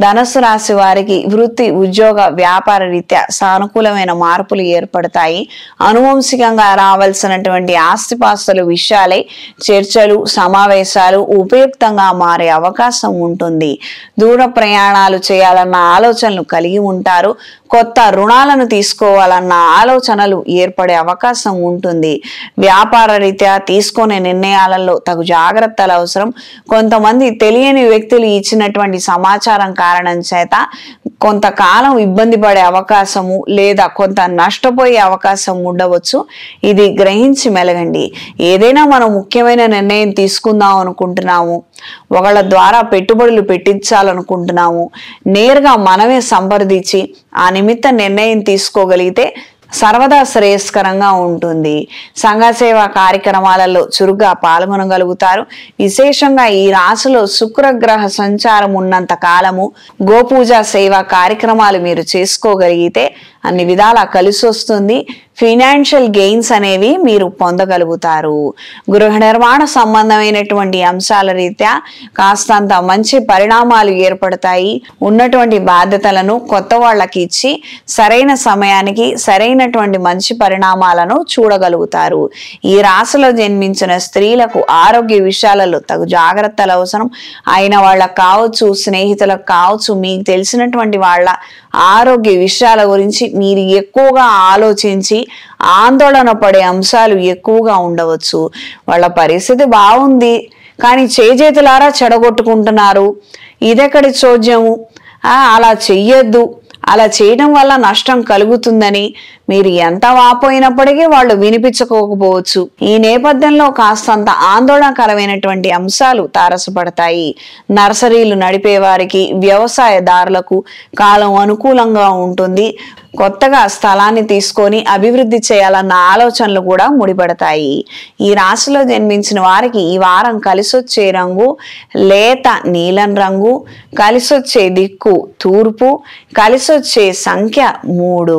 ధనుస్సు రాశి వారికి వృత్తి, ఉద్యోగ, వ్యాపార రీత్యా సానుకూలమైన మార్పులు ఏర్పడతాయి. అనువంశికంగా రావాల్సినటువంటి ఆస్తిపాస్తుల విషయాలై చర్చలు, సమావేశాలు ఉపయుక్తంగా మారే అవకాశం ఉంటుంది. దూర ప్రయాణాలు చేయాలన్న ఆలోచనలు కలిగి ఉంటారు. కొత్త రుణాలను తీసుకోవాలన్న ఆలోచనలు ఏర్పడే అవకాశం ఉంటుంది. వ్యాపార రీత్యా తీసుకునే నిర్ణయాలలో తగు జాగ్రత్తలు అవసరం. కొంతమంది తెలియని వ్యక్తులు ఇచ్చినటువంటి సమాచారం కారణం చేత కొంతకాలం ఇబ్బంది పడే అవకాశము లేదా కొంత నష్టపోయే అవకాశం ఉండవచ్చు. ఇది గ్రహించి మెలగండి. ఏదైనా మనం ముఖ్యమైన నిర్ణయం తీసుకుందాం అనుకుంటున్నాము, ఒకళ్ళ ద్వారా పెట్టుబడులు పెట్టించాలనుకుంటున్నాము, నేరుగా మనమే సంప్రదించి ఆ నిమిత్త నిర్ణయం తీసుకోగలిగితే సర్వదా శ్రేయస్కరంగా ఉంటుంది. సంఘ సేవా కార్యక్రమాలలో చురుగ్గా పాల్గొనగలుగుతారు. విశేషంగా ఈ రాశిలో శుక్రగ్రహ సంచారం ఉన్నంత కాలము గోపూజ సేవా కార్యక్రమాలు మీరు చేసుకోగలిగితే అన్ని విధాలా కలిసి వస్తుంది. ఫైనాన్షియల్ గెయిన్స్ అనేవి మీరు పొందగలుగుతారు. గృహ నిర్మాణ సంబంధమైనటువంటి అంశాల రీత్యా కాస్తంత మంచి పరిణామాలు ఏర్పడతాయి. ఉన్నటువంటి బాధ్యతలను కొత్త వాళ్ళకి ఇచ్చి సరైన సమయానికి సరైనటువంటి మంచి పరిణామాలను చూడగలుగుతారు. ఈ రాశిలో జన్మించిన స్త్రీలకు ఆరోగ్య విషయాలలో తగు జాగ్రత్తలు అవసరం. అయిన వాళ్ళకు కావచ్చు, స్నేహితులకు కావచ్చు, మీకు తెలిసినటువంటి వాళ్ళ ఆరోగ్య విషయాల గురించి మీరు ఎక్కువగా ఆలోచించి ఆందోళన పడే అంశాలు ఎక్కువగా ఉండవచ్చు. వాళ్ళ పరిస్థితి బాగుంది కానీ చేజేతులారా చెడగొట్టుకుంటున్నారు, ఇదెక్కడి చోద్యము, అలా చెయ్యొద్దు, అలా చేయడం వల్ల నష్టం కలుగుతుందని మీరు ఎంత వాపోయినప్పటికీ వాళ్ళు వినిపించుకోకపోవచ్చు. ఈ నేపథ్యంలో కాస్తంత ఆందోళనకరమైనటువంటి అంశాలు తారసపడతాయి. నర్సరీలు నడిపే వారికి, వ్యవసాయదారులకు కాలం అనుకూలంగా ఉంటుంది. కొత్తగా స్థలాన్ని తీసుకొని అభివృద్ధి చేయాలన్న ఆలోచనలు కూడా ముడిపడతాయి. ఈ రాశిలో జన్మించిన వారికి ఈ వారం కలిసొచ్చే రంగు లేత నీలం రంగు, కలిసొచ్చే దిక్కు తూర్పు, కలిసొచ్చే సంఖ్య 3.